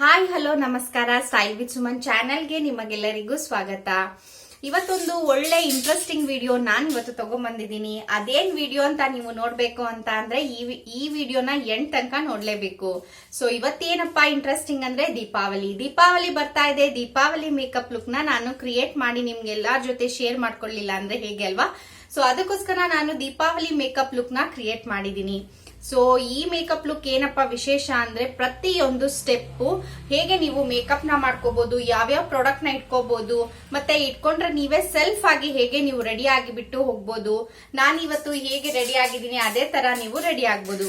Hi hello ನಮಸ್ಕಾರ. Style with Suman ಚಾನೆಲ್ಗೆ ನಿಮಗೆಲ್ಲರಿಗೂ ಸ್ವಾಗತ. ಇವತ್ತೊಂದು ಒಳ್ಳೆ ಇಂಟ್ರೆಸ್ಟಿಂಗ್ ವಿಡಿಯೋ ನಾನು ಇವತ್ತು ತಗೊಂಡ್ಬಂದಿದ್ದೀನಿ. ಅದೇನ್ ವಿಡಿಯೋ ಅಂತ ನೀವು ನೋಡ್ಬೇಕು ಅಂತ ಅಂದ್ರೆ ಈ ವಿಡಿಯೋನ ಎಂಡ್ ತನಕ ನೋಡ್ಲೇಬೇಕು. ಸೊ ಇವತ್ತೇನಪ್ಪಾ ಇಂಟ್ರೆಸ್ಟಿಂಗ್ ಅಂದ್ರೆ ದೀಪಾವಳಿ ಬರ್ತಾ ಇದೆ. ದೀಪಾವಳಿ ಮೇಕಪ್ ಲುಕ್ ನ ನಾನು ಕ್ರಿಯೇಟ್ ಮಾಡಿ ನಿಮ್ಗೆ ಎಲ್ಲಾರ ಜೊತೆ ಶೇರ್ ಮಾಡ್ಕೊಳ್ಳಿಲ್ಲ ಅಂದ್ರೆ ಹೇಗೆ ಅಲ್ವಾ. ಸೊ ಅದಕ್ಕೋಸ್ಕರ ನಾನು ದೀಪಾವಳಿ ಮೇಕಪ್ ಲುಕ್ ನ ಕ್ರಿಯೇಟ್ ಮಾಡಿದೀನಿ. ಸೊ ಈ ಮೇಕಪ್ ಲುಕ್ ಏನಪ್ಪಾ ವಿಶೇಷ ಅಂದ್ರೆ ಪ್ರತಿಯೊಂದು ಸ್ಟೆಪ್ ಹೇಗೆ ನೀವು ಮೇಕಪ್ ನ ಮಾಡ್ಕೋಬಹುದು, ಯಾವ್ಯಾವ ಪ್ರಾಡಕ್ಟ್ ನ ಇಟ್ಕೋಬಹುದು, ಮತ್ತೆ ಇಟ್ಕೊಂಡ್ರೆ ನೀವೇ ಸೆಲ್ಫ್ ಆಗಿ ಹೇಗೆ ನೀವು ರೆಡಿ ಆಗಿ ಬಿಟ್ಟು ಹೋಗ್ಬೋದು. ನಾನಿವತ್ತು ಹೇಗೆ ರೆಡಿ ಆಗಿದ್ದೀನಿ ಅದೇ ತರ ನೀವು ರೆಡಿ ಆಗ್ಬೋದು.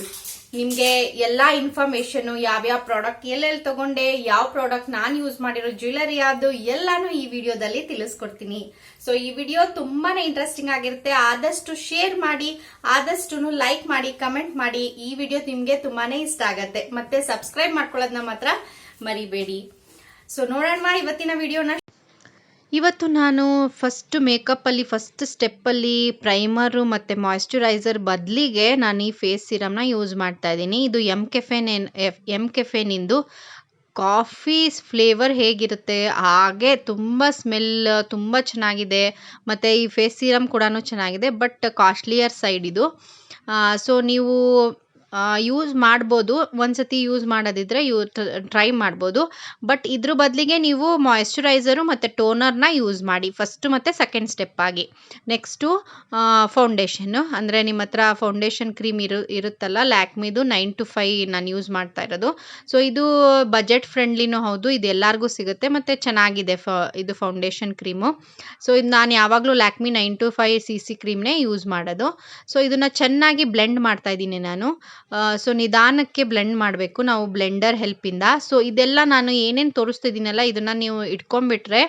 ನಿಮ್ಗೆ ಎಲ್ಲಾ ಇನ್ಫಾರ್ಮೇಶನ್, ಯಾವ್ಯಾವ ಪ್ರಾಡಕ್ಟ್ ಎಲ್ಲೆಲ್ಲಿ ತಗೊಂಡೆ, ಯಾವ ಪ್ರಾಡಕ್ಟ್ ನಾನು ಯೂಸ್ ಮಾಡಿರೋ ಜ್ಯುವೆಲರಿ ಯಾವ್ದು ಎಲ್ಲಾನು ಈ ವಿಡಿಯೋದಲ್ಲಿ ತಿಳಿಸ್ಕೊಡ್ತೀನಿ. ಸೊ ಈ ವಿಡಿಯೋ ತುಂಬಾನೇ ಇಂಟ್ರೆಸ್ಟಿಂಗ್ ಆಗಿರುತ್ತೆ. ಆದಷ್ಟು ಶೇರ್ ಮಾಡಿ, ಆದಷ್ಟು ಲೈಕ್ ಮಾಡಿ, ಕಮೆಂಟ್ ಮಾಡಿ. ಈ ವಿಡಿಯೋ ನಿಮ್ಗೆ ತುಂಬಾನೇ ಇಷ್ಟ ಆಗತ್ತೆ. ಮತ್ತೆ ಸಬ್ಸ್ಕ್ರೈಬ್ ಮಾಡ್ಕೊಳ್ಳೋದನ್ನ ಮಾತ್ರ ಮರಿಬೇಡಿ. ಸೊ ನೋಡೋಣ ಇವತ್ತಿನ ವಿಡಿಯೋನ. ಇವತ್ತು ನಾನು ಫಸ್ಟ್ ಮೇಕಪ್ಪಲ್ಲಿ ಫಸ್ಟ್ ಸ್ಟೆಪ್ಪಲ್ಲಿ ಪ್ರೈಮರು ಮತ್ತು ಮಾಯ್ಶ್ಚರೈಸರ್ ಬದಲಿಗೆ ನಾನು ಈ ಫೇಸ್ ಸಿರಮ್ನ ಯೂಸ್ ಮಾಡ್ತಾ ಇದ್ದೀನಿ. ಇದು ಎಮ್ ಕೆಫೆನಿಂದು ಕಾಫಿ ಫ್ಲೇವರ್ ಹೇಗಿರುತ್ತೆ ಹಾಗೆ ತುಂಬ ಸ್ಮೆಲ್ ತುಂಬ ಚೆನ್ನಾಗಿದೆ. ಮತ್ತು ಈ ಫೇಸ್ ಸಿರಮ್ ಕೂಡ ಚೆನ್ನಾಗಿದೆ, ಬಟ್ ಕಾಸ್ಟ್ಲಿಯರ್ ಸೈಡ್ ಇದು. ಸೊ ನೀವು ಯೂಸ್ ಮಾಡ್ಬೋದು, ಒಂದ್ಸತಿ ಯೂಸ್ ಮಾಡೋದಿದ್ರೆ ಟ್ರೈ ಮಾಡ್ಬೋದು. ಬಟ್ ಇದ್ರ ಬದಲಿಗೆ ನೀವು ಮಾಯ್ಶ್ಚರೈಸರು ಮತ್ತು ಟೋನರ್ನ ಯೂಸ್ ಮಾಡಿ ಫಸ್ಟ್ ಮತ್ತು ಸೆಕೆಂಡ್ ಸ್ಟೆಪ್ ಆಗಿ. ನೆಕ್ಸ್ಟು ಫೌಂಡೇಶನ್ನು, ಅಂದರೆ ನಿಮ್ಮ ಹತ್ರ ಫೌಂಡೇಶನ್ ಕ್ರೀಮ್ ಇರುತ್ತಲ್ಲ, ಲ್ಯಾಕ್ಮಿದು 9to5 ನಾನು ಯೂಸ್ ಮಾಡ್ತಾ ಇರೋದು. ಸೊ ಇದು ಬಜೆಟ್ ಫ್ರೆಂಡ್ಲಿನೂ ಹೌದು, ಇದು ಎಲ್ಲರಿಗೂ ಸಿಗುತ್ತೆ ಮತ್ತು ಚೆನ್ನಾಗಿದೆ ಇದು ಫೌಂಡೇಶನ್ ಕ್ರೀಮು. ಸೊ ಇದು ನಾನು ಯಾವಾಗಲೂ ಲ್ಯಾಕ್ಮಿ 9to5 CC ಕ್ರೀಮ್ನೇ ಯೂಸ್ ಮಾಡೋದು. ಸೊ ಇದನ್ನು ಚೆನ್ನಾಗಿ ಬ್ಲೆಂಡ್ ಮಾಡ್ತಾ ಇದ್ದೀನಿ ನಾನು. ಸೊ ನಿಧಾನಕ್ಕೆ ಬ್ಲೆಂಡ್ ಮಾಡಬೇಕು ನಾವು ಬ್ಲೆಂಡರ್ ಹೆಲ್ಪಿಂದ. ಸೊ ಇದೆಲ್ಲ ನಾನು ಏನೇನು ತೋರಿಸ್ತಿದ್ದೀನಲ್ಲ ಇದನ್ನು ನೀವು ಇಟ್ಕೊಂಡ್ಬಿಟ್ರೆ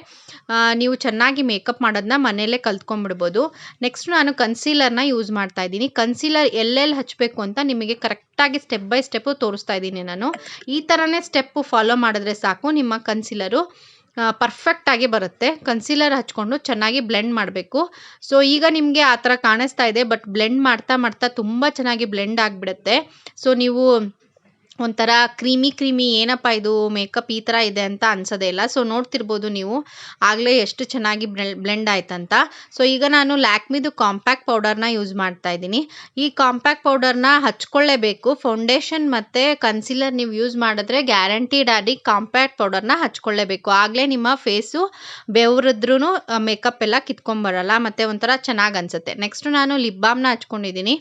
ನೀವು ಚೆನ್ನಾಗಿ ಮೇಕಪ್ ಮಾಡೋದನ್ನ ಮನೆಯಲ್ಲೇ ಕಲ್ತ್ಕೊಂಡ್ಬಿಡ್ಬೋದು. ನೆಕ್ಸ್ಟ್ ನಾನು ಕನ್ಸೀಲರ್ನ ಯೂಸ್ ಮಾಡ್ತಾ ಇದ್ದೀನಿ. ಕನ್ಸೀಲರ್ ಎಲ್ಲೆಲ್ಲಿ ಹಚ್ಚಬೇಕು ಅಂತ ನಿಮಗೆ ಕರೆಕ್ಟಾಗಿ ಸ್ಟೆಪ್ ಬೈ ಸ್ಟೆಪ್ಪು ತೋರಿಸ್ತಾ ಇದ್ದೀನಿ ನಾನು. ಈ ಥರನೇ ಸ್ಟೆಪ್ಪು ಫಾಲೋ ಮಾಡಿದ್ರೆ ಸಾಕು, ನಿಮ್ಮ ಕನ್ಸೀಲರು ಪರ್ಫೆಕ್ಟ್ ಆಗಿ ಬರುತ್ತೆ. ಕನ್ಸೀಲರ್ ಹಚ್ಕೊಂಡು ಚೆನ್ನಾಗಿ ಬ್ಲೆಂಡ್ ಮಾಡಬೇಕು. ಸೊ ಈಗ ನಿಮಗೆ ಆ ಥರ ಕಾಣಿಸ್ತಾ ಇದೆ, ಬಟ್ ಬ್ಲೆಂಡ್ ಮಾಡ್ತಾ ಮಾಡ್ತಾ ತುಂಬ ಚೆನ್ನಾಗಿ ಬ್ಲೆಂಡ್ ಆಗಿಬಿಡುತ್ತೆ. ಸೊ ನೀವು ಒಂಥರ ಕ್ರೀಮಿ ಏನಪ್ಪ ಇದು ಮೇಕಪ್ ಈ ಥರ ಇದೆ ಅಂತ ಅನ್ಸೋದೇ ಇಲ್ಲ. ಸೊ ನೋಡ್ತಿರ್ಬೋದು ನೀವು ಆಗಲೇ ಎಷ್ಟು ಚೆನ್ನಾಗಿ ಬ್ಲೆಂಡ್ ಆಯ್ತಂತ. ಸೊ ಈಗ ನಾನು ಲ್ಯಾಕ್ಮಿದು ಕಾಂಪ್ಯಾಕ್ಟ್ ಪೌಡರ್ನ ಯೂಸ್ ಮಾಡ್ತಾ ಇದ್ದೀನಿ. ಈ ಕಾಂಪ್ಯಾಕ್ಟ್ ಪೌಡರ್ನ ಹಚ್ಕೊಳ್ಳೇಬೇಕು. ಫೌಂಡೇಶನ್ ಮತ್ತು ಕನ್ಸೀಲರ್ ನೀವು ಯೂಸ್ ಮಾಡಿದ್ರೆ ಗ್ಯಾರಂಟಿಡ್ ಆಗಿ ಕಾಂಪ್ಯಾಕ್ಟ್ ಪೌಡರ್ನ ಹಚ್ಕೊಳ್ಳೇಬೇಕು. ಆಗಲೇ ನಿಮ್ಮ ಫೇಸು ಬೆವರಿದ್ರೂ ಮೇಕಪ್ ಎಲ್ಲ ಕಿತ್ಕೊಂಬರಲ್ಲ ಮತ್ತು ಒಂಥರ ಚೆನ್ನಾಗಿ ಅನಿಸುತ್ತೆ. ನೆಕ್ಸ್ಟ್ ನಾನು ಲಿಪ್ ಬಾಮ್ನ ಹಚ್ಕೊಂಡಿದ್ದೀನಿ.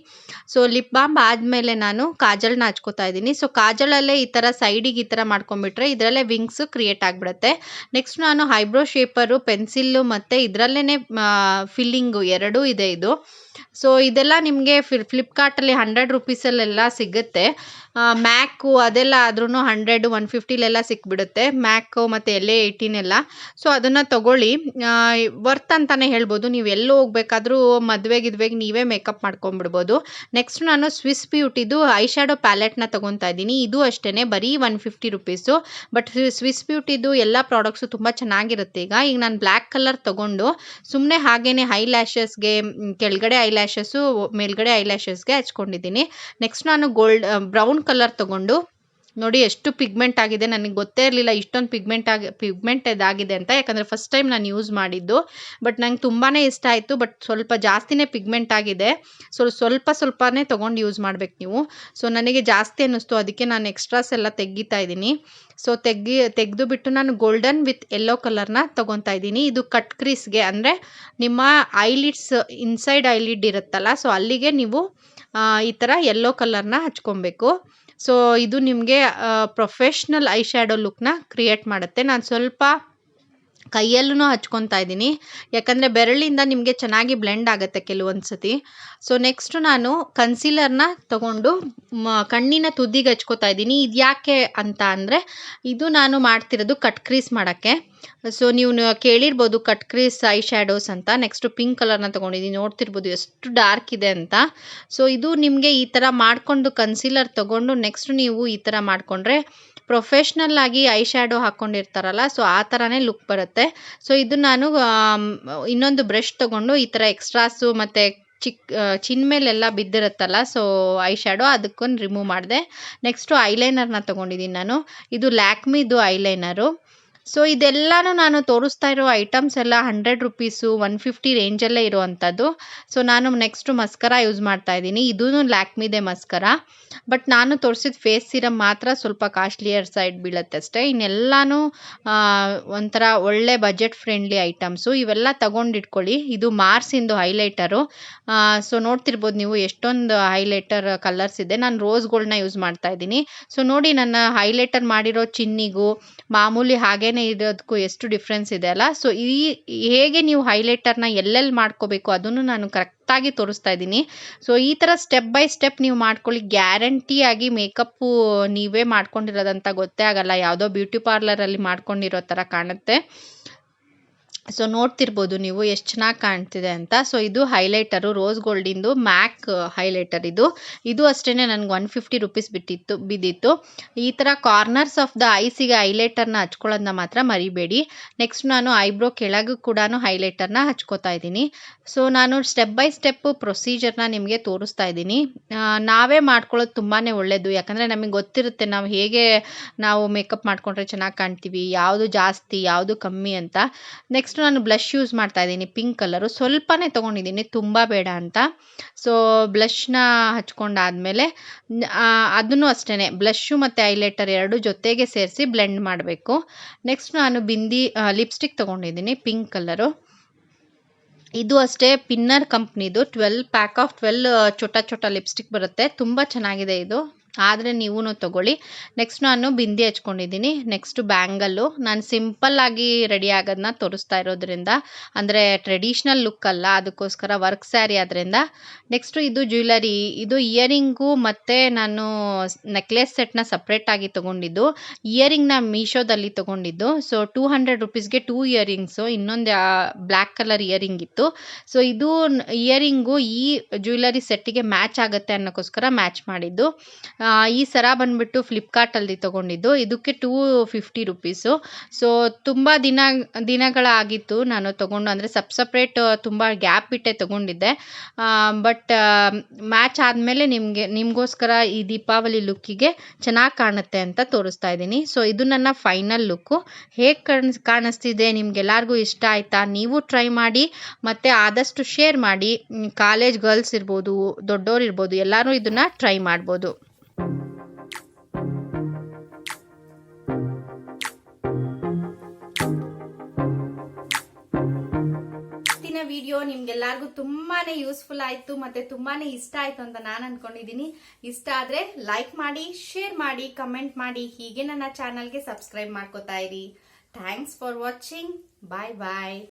ಸೊ ಲಿಪ್ ಬಾಮ್ ಆದಮೇಲೆ ನಾನು ಕಾಜಲ್ನ ಹಚ್ಕೋತಾ ಇದ್ದೀನಿ. ಸೊ ಕಾಜಲಲ್ಲೇ ಈ ಥರ ಸೈಡಿಗೆ ಈ ಥರ ಮಾಡ್ಕೊಂಡ್ಬಿಟ್ರೆ ಇದರಲ್ಲೇ ವಿಂಗ್ಸ್ ಕ್ರಿಯೇಟ್ ಆಗಿಬಿಡುತ್ತೆ. ನೆಕ್ಸ್ಟ್ ನಾನು ಐಬ್ರೋ ಶೇಪರು, ಪೆನ್ಸಿಲ್ಲು ಮತ್ತು ಇದರಲ್ಲೇ ಫಿಲ್ಲಿಂಗು ಎರಡೂ ಇದೆ ಇದು. ಸೊ ಇದೆಲ್ಲ ನಿಮಗೆ ಫ್ಲಿಪ್ಕಾರ್ಟಲ್ಲಿ 100 ರೂಪೀಸಲ್ಲೆಲ್ಲ ಸಿಗುತ್ತೆ. ಮ್ಯಾಕು ಅದೆಲ್ಲ ಆದ್ರೂ 100 150ಲೆಲ್ಲ ಸಿಕ್ಬಿಡುತ್ತೆ, ಮ್ಯಾಕು ಮತ್ತು LA18 ಎಲ್ಲ. ಸೊ ಅದನ್ನು ತಗೊಳ್ಳಿ, ವರ್ತ್ ಅಂತಲೇ ಹೇಳ್ಬೋದು. ನೀವು ಎಲ್ಲೂ ಹೋಗ್ಬೇಕಾದ್ರೂ ಮದುವೆಗೆ ನೀವೇ ಮೇಕಪ್ ಮಾಡ್ಕೊಂಬಿಡ್ಬೋದು. ನೆಕ್ಸ್ಟ್ ನಾನು ಸ್ವಿಸ್ ಬ್ಯೂಟಿದು ಐ ಶ್ಯಾಡೋ ಪ್ಯಾಲೆಟ್ನ ತೊಗೊತಾ ಇದ್ದೀನಿ. ಇದು ಅಷ್ಟೇ ಬರೀ 150 ರೂಪೀಸು. ಬಟ್ ಸ್ವಿಸ್ ಬ್ಯೂಟಿದು ಎಲ್ಲ ಪ್ರಾಡಕ್ಟ್ಸು ತುಂಬ ಚೆನ್ನಾಗಿರುತ್ತೆ. ಈಗ ನಾನು ಬ್ಲ್ಯಾಕ್ ಕಲರ್ ತೊಗೊಂಡು ಸುಮ್ಮನೆ ಹಾಗೇನೆ ಐ ಲ್ಯಾಶಸ್ಗೆ ಕೆಳಗಡೆ ಐ ಲ್ಯಾಶಸ್ಸು ಮೇಲ್ಗಡೆ ಐ ಲ್ಯಾಶಸ್ಗೆ ಹಚ್ಕೊಂಡಿದ್ದೀನಿ. ನೆಕ್ಸ್ಟ್ ನಾನು ಬ್ರೌನ್ ಕಲರ್ ತೊಗೊಂಡು ನೋಡಿ ಎಷ್ಟು ಪಿಗ್ಮೆಂಟ್ ಆಗಿದೆ. ನನಗೆ ಗೊತ್ತೇ ಇರಲಿಲ್ಲ ಇಷ್ಟೊಂದು ಪಿಗ್ಮೆಂಟ್ ಇದಾಗಿದೆ ಅಂತ, ಯಾಕಂದರೆ ಫಸ್ಟ್ ಟೈಮ್ ನಾನು ಯೂಸ್ ಮಾಡಿದ್ದು. ಬಟ್ ನಂಗೆ ತುಂಬಾ ಇಷ್ಟ ಆಯಿತು. ಬಟ್ ಸ್ವಲ್ಪ ಜಾಸ್ತಿನೇ ಪಿಗ್ಮೆಂಟ್ ಆಗಿದೆ. ಸ್ವಲ್ಪನೇ ತೊಗೊಂಡು ಯೂಸ್ ಮಾಡ್ಬೇಕು ನೀವು. ಸೊ ನನಗೆ ಜಾಸ್ತಿ ಅನ್ನಿಸ್ತು, ಅದಕ್ಕೆ ನಾನು ಎಕ್ಸ್ಟ್ರಾಸ್ ಎಲ್ಲ ತೆಗಿತಾ ಇದ್ದೀನಿ. ಸೊ ತೆಗೆದು ಬಿಟ್ಟು ನಾನು ಗೋಲ್ಡನ್ ವಿತ್ ಯೆಲ್ಲೋ ಕಲರ್ನ ತೊಗೊತಾ ಇದ್ದೀನಿ. ಇದು ಕಟ್ ಕ್ರೀಸ್ಗೆ, ಅಂದರೆ ನಿಮ್ಮ ಐಲಿಡ್ಸ್ ಇನ್ಸೈಡ್ ಐಲಿಡ್ ಇರುತ್ತಲ್ಲ, ಸೊ ಅಲ್ಲಿಗೆ ನೀವು ಈ ಥರ ಯೆಲ್ಲೋ ಕಲರ್ನ ಹಚ್ಕೊಬೇಕು. ಸೊ ಇದು ನಿಮಗೆ ಪ್ರೊಫೆಷ್ನಲ್ ಐ ಶ್ಯಾಡೋ ಲುಕ್ನ ಕ್ರಿಯೇಟ್ ಮಾಡುತ್ತೆ. ನಾನು ಸ್ವಲ್ಪ ಕೈಯಲ್ಲೂ ಹಚ್ಕೊತಾ ಇದ್ದೀನಿ, ಯಾಕಂದರೆ ಬೆರಳಿಂದ ನಿಮಗೆ ಚೆನ್ನಾಗಿ ಬ್ಲೆಂಡ್ ಆಗುತ್ತೆ ಕೆಲವೊಂದು ಸತಿ. ಸೊ ನೆಕ್ಸ್ಟ್ ನಾನು ಕನ್ಸೀಲರ್ನ ತೊಗೊಂಡು ಕಣ್ಣಿನ ತುದಿಗೆ ಹಚ್ಕೋತಾ ಇದ್ದೀನಿ. ಇದು ಯಾಕೆ ಅಂತ ಅಂದರೆ ಇದು ನಾನು ಮಾಡ್ತಿರೋದು ಕಟ್ ಕ್ರೀಸ್ ಮಾಡೋಕ್ಕೆ. ಸೊ ನೀವು ಕೇಳಿರ್ಬೋದು ಕಟ್ ಕ್ರೀಸ್ ಐ ಶ್ಯಾಡೋಸ್ ಅಂತ. ನೆಕ್ಸ್ಟ್ ಪಿಂಕ್ ಕಲರ್ನ ತೊಗೊಂಡಿದ್ದೀನಿ, ನೋಡ್ತಿರ್ಬೋದು ಎಷ್ಟು ಡಾರ್ಕ್ ಇದೆ ಅಂತ. ಸೊ ಇದು ನಿಮಗೆ ಈ ಥರ ಮಾಡಿಕೊಂಡು ಕನ್ಸೀಲರ್ ತೊಗೊಂಡು ನೆಕ್ಸ್ಟ್ ನೀವು ಈ ಥರ ಮಾಡಿಕೊಂಡ್ರೆ ಪ್ರೊಫೆಷ್ನಲ್ ಆಗಿ ಐ ಶ್ಯಾಡೋ ಹಾಕ್ಕೊಂಡಿರ್ತಾರಲ್ಲ, ಸೊ ಆ ಥರನೇ ಲುಕ್ ಬರುತ್ತೆ. ಸೊ ಇದು ನಾನು ಇನ್ನೊಂದು ಬ್ರಷ್ ತೊಗೊಂಡು ಈ ಥರ ಎಕ್ಸ್ಟ್ರಾಸು ಮತ್ತು ಚಿನ್ ಮೇಲೆಲ್ಲ ಬಿದ್ದಿರುತ್ತಲ್ಲ, ಸೊ ಐ ಶ್ಯಾಡೋ ಅದಕ್ಕೊಂದು ರಿಮೂವ್ ಮಾಡಿದೆ. ನೆಕ್ಸ್ಟು ಐಲೈನರ್ನ ತೊಗೊಂಡಿದ್ದೀನಿ ನಾನು. ಇದು ಲ್ಯಾಕ್ಮಿದು ಐಲೈನರು. ಸೊ ಇದೆಲ್ಲನೂ ನಾನು ತೋರಿಸ್ತಾ ಇರೋ ಐಟಮ್ಸ್ ಎಲ್ಲ 100 ರುಪೀಸು 150 ರೇಂಜಲ್ಲೇ ಇರುವಂಥದ್ದು. ಸೊ ನಾನು ನೆಕ್ಸ್ಟು ಮಸ್ಕರ ಯೂಸ್ ಮಾಡ್ತಾ ಇದ್ದೀನಿ. ಇದೂ ಲ್ಯಾಕ್ಮಿದೆ ಮಸ್ಕರ, ಬಟ್ ನಾನು ತೋರಿಸಿದ ಫೇಸ್ ಸಿರಮ್ ಮಾತ್ರ ಸ್ವಲ್ಪ ಕಾಸ್ಟ್ಲಿಯರ್ ಸೈಡ್ ಬೀಳುತ್ತೆ ಅಷ್ಟೇ. ಇನ್ನೆಲ್ಲನೂ ಒಂಥರ ಒಳ್ಳೆ ಬಜೆಟ್ ಫ್ರೆಂಡ್ಲಿ ಐಟಮ್ಸು. ಇವೆಲ್ಲ ತಗೊಂಡಿಟ್ಕೊಳ್ಳಿ. ಇದು ಮಾರ್ಸಿಂದು ಹೈಲೈಟರು. ಸೊ ನೋಡ್ತಿರ್ಬೋದು ನೀವು ಎಷ್ಟೊಂದು ಹೈಲೈಟರ್ ಕಲರ್ಸ್ ಇದೆ. ನಾನು ರೋಸ್ ಗೋಲ್ಡ್ನ ಯೂಸ್ ಮಾಡ್ತಾ ಇದ್ದೀನಿ. ಸೊ ನೋಡಿ, ನನ್ನ ಹೈಲೈಟರ್ ಮಾಡಿರೋ ಚಿನ್ನಿಗೂ ಮಾಮೂಲಿ ಹಾಗೇನೆ ಇರೋದಕ್ಕೂ ಎಷ್ಟು ಡಿಫ್ರೆನ್ಸ್ ಇದೆ ಅಲ್ಲ. ಸೊ ಹೇಗೆ ನೀವು ಹೈಲೈಟರ್ನ ಎಲ್ಲೆಲ್ಲಿ ಮಾಡ್ಕೋಬೇಕು ಅದನ್ನು ನಾನು ಕರೆಕ್ಟಾಗಿ ತೋರಿಸ್ತಾ ಇದ್ದೀನಿ. ಸೊ ಈ ಥರ ಸ್ಟೆಪ್ ಬೈ ಸ್ಟೆಪ್ ನೀವು ಮಾಡ್ಕೊಳ್ಳಿ. ಗ್ಯಾರಂಟಿಯಾಗಿ ಮೇಕಪ್ಪು ನೀವೇ ಮಾಡ್ಕೊಂಡಿರೋದಂತ ಗೊತ್ತೇ ಆಗಲ್ಲ, ಯಾವುದೋ ಬ್ಯೂಟಿ ಪಾರ್ಲರಲ್ಲಿ ಮಾಡ್ಕೊಂಡಿರೋ ಥರ ಕಾಣುತ್ತೆ. ಸೊ ನೋಡ್ತಿರ್ಬೋದು ನೀವು ಎಷ್ಟು ಚೆನ್ನಾಗಿ ಕಾಣ್ತಿದೆ ಅಂತ. ಸೊ ಇದು ಹೈಲೈಟರು ರೋಸ್ ಗೋಲ್ಡಿಂದು ಮ್ಯಾಕ್ ಹೈಲೈಟರ್. ಇದು ಅಷ್ಟೇ ನನಗೆ 150 ರುಪೀಸ್ ಬಿದ್ದಿತ್ತು. ಈ ಥರ ಕಾರ್ನರ್ಸ್ ಆಫ್ ದ ಐಸಿಗೆ ಹೈಲೈಟರ್ನ ಹಚ್ಕೊಳ್ಳೋದನ್ನ ಮಾತ್ರ ಮರಿಬೇಡಿ. ನೆಕ್ಸ್ಟ್ ನಾನು ಐಬ್ರೋ ಕೆಳಗೂ ಕೂಡ ಹೈಲೈಟರ್ನ ಹಚ್ಕೋತಾ ಇದ್ದೀನಿ. ಸೊ ನಾನು ಸ್ಟೆಪ್ ಬೈ ಸ್ಟೆಪ್ ಪ್ರೊಸೀಜರ್ನ ನಿಮಗೆ ತೋರಿಸ್ತಾ ಇದ್ದೀನಿ. ನಾವೇ ಮಾಡ್ಕೊಳ್ಳೋದು ತುಂಬಾ ಒಳ್ಳೆಯದು. ಯಾಕಂದರೆ ನಮಗೆ ಗೊತ್ತಿರುತ್ತೆ ನಾವು ಹೇಗೆ ನಾವು ಮೇಕಪ್ ಮಾಡ್ಕೊಂಡ್ರೆ ಚೆನ್ನಾಗಿ ಕಾಣ್ತೀವಿ, ಯಾವುದು ಜಾಸ್ತಿ ಯಾವುದು ಕಮ್ಮಿ ಅಂತ. ನೆಕ್ಸ್ಟ್ ನಾನು ಬ್ಲಷ್ ಯೂಸ್ ಮಾಡ್ತಾ ಇದ್ದೀನಿ. ಪಿಂಕ್ ಕಲರು ಸ್ವಲ್ಪನೇ ತೊಗೊಂಡಿದ್ದೀನಿ, ತುಂಬ ಬೇಡ ಅಂತ. ಸೊ ಬ್ಲಷ್ನ ಹಚ್ಕೊಂಡಾದ್ಮೇಲೆ ಅದನ್ನು ಅಷ್ಟೇ ಬ್ಲಷ್ಷು ಮತ್ತು ಹೈಲೈಟರ್ ಎರಡು ಜೊತೆಗೆ ಸೇರಿಸಿ ಬ್ಲೆಂಡ್ ಮಾಡಬೇಕು. ನೆಕ್ಸ್ಟ್ ನಾನು ಲಿಪ್ಸ್ಟಿಕ್ ತೊಗೊಂಡಿದ್ದೀನಿ ಪಿಂಕ್ ಕಲರು. ಇದು ಅಷ್ಟೇ ಪಿನ್ನರ್ ಕಂಪ್ನಿದು 12 ಪ್ಯಾಕ್ ಆಫ್ 12 ಚೋಟ ಲಿಪ್ಸ್ಟಿಕ್ ಬರುತ್ತೆ. ತುಂಬ ಚೆನ್ನಾಗಿದೆ ಇದು, ಆದರೆ ನೀವೂ ತಗೊಳ್ಳಿ. ನೆಕ್ಸ್ಟ್ ನಾನು ಬಿಂದಿ ಹಚ್ಕೊಂಡಿದ್ದೀನಿ. Next bangle. ನಾನು ಸಿಂಪಲ್ಲಾಗಿ ರೆಡಿ ಆಗೋದನ್ನ ತೋರಿಸ್ತಾ ಇರೋದ್ರಿಂದ, ಅಂದರೆ ಟ್ರೆಡಿಷ್ನಲ್ ಲುಕ್ ಅಲ್ಲ, ಅದಕ್ಕೋಸ್ಕರ ವರ್ಕ್ ಸ್ಯಾರಿ ಆದ್ದರಿಂದ. ನೆಕ್ಸ್ಟು ಇದು ಜ್ಯುವೆಲರಿ. ಇದು ಇಯರಿಂಗು ಮತ್ತು ನಾನು ನೆಕ್ಲೆಸ್ ಸೆಟ್ನ ಸಪ್ರೇಟಾಗಿ ತೊಗೊಂಡಿದ್ದು. ಇಯರಿಂಗ್ನ ಮೀಶೋದಲ್ಲಿ ತೊಗೊಂಡಿದ್ದು. ಸೊ 200 ರುಪೀಸ್ಗೆ 2 ಇಯರಿಂಗ್ಸು, ಇನ್ನೊಂದು ಬ್ಲ್ಯಾಕ್ ಕಲರ್ ಇಯರಿಂಗ್ ಇತ್ತು. ಸೊ ಇದು ಇಯರಿಂಗು ಈ ಜ್ಯುವೆಲರಿ ಸೆಟ್ಟಿಗೆ ಮ್ಯಾಚ್ ಆಗುತ್ತೆ ಅನ್ನೋಕ್ಕೋಸ್ಕರ ಮ್ಯಾಚ್ ಮಾಡಿದ್ದು. ಈ ಸರ ಬಂದುಬಿಟ್ಟು ಫ್ಲಿಪ್ಕಾರ್ಟಲ್ಲಿ ತೊಗೊಂಡಿದ್ದು. ಇದಕ್ಕೆ 250 ರುಪೀಸು. ಸೊ ತುಂಬ ದಿನಗಳಾಗಿತ್ತು ನಾನು ತೊಗೊಂಡು, ಅಂದರೆ ಸಪ್ರೇಟ್ ತುಂಬ ಗ್ಯಾಪ್ ಬಿಟ್ಟೆ ತೊಗೊಂಡಿದ್ದೆ. ಬಟ್ ಮ್ಯಾಚ್ ಆದಮೇಲೆ ನಿಮಗೋಸ್ಕರ ಈ ದೀಪಾವಳಿ ಲುಕ್ಕಿಗೆ ಚೆನ್ನಾಗಿ ಕಾಣುತ್ತೆ ಅಂತ ತೋರಿಸ್ತಾ ಇದ್ದೀನಿ. ಸೊ ಇದು ನನ್ನ ಫೈನಲ್ ಲುಕ್ಕು. ಹೇಗೆ ಕಾಣಿಸ್ತಿದೆ, ನಿಮ್ಗೆಲ್ಲರಿಗೂ ಇಷ್ಟ ಆಯಿತಾ? ನೀವು ಟ್ರೈ ಮಾಡಿ ಮತ್ತು ಆದಷ್ಟು ಶೇರ್ ಮಾಡಿ. ಕಾಲೇಜ್ ಗರ್ಲ್ಸ್ ಇರ್ಬೋದು, ದೊಡ್ಡೋರು ಇರ್ಬೋದು, ಎಲ್ಲರೂ ಇದನ್ನು ಟ್ರೈ ಮಾಡ್ಬೋದು. ವಿಡಿಯೋ ನಿಮ್ಗೆಲ್ಲರಿಗೂ ತುಂಬಾನೇ ಯೂಸ್ಫುಲ್ ಆಯ್ತು ಮತ್ತೆ ತುಂಬಾನೇ ಇಷ್ಟ ಆಯ್ತು ಅಂತ ನಾನು ಅನ್ಕೊಂಡಿದ್ದೀನಿ. ಇಷ್ಟ ಆದ್ರೆ ಲೈಕ್ ಮಾಡಿ, ಶೇರ್ ಮಾಡಿ, ಕಮೆಂಟ್ ಮಾಡಿ. ಹೀಗೆ ನನ್ನ ಚಾನಲ್ಗೆ ಸಬ್ಸ್ಕ್ರೈಬ್ ಮಾಡ್ಕೋತಾ ಇರಿ. Thanks for watching. Bye bye.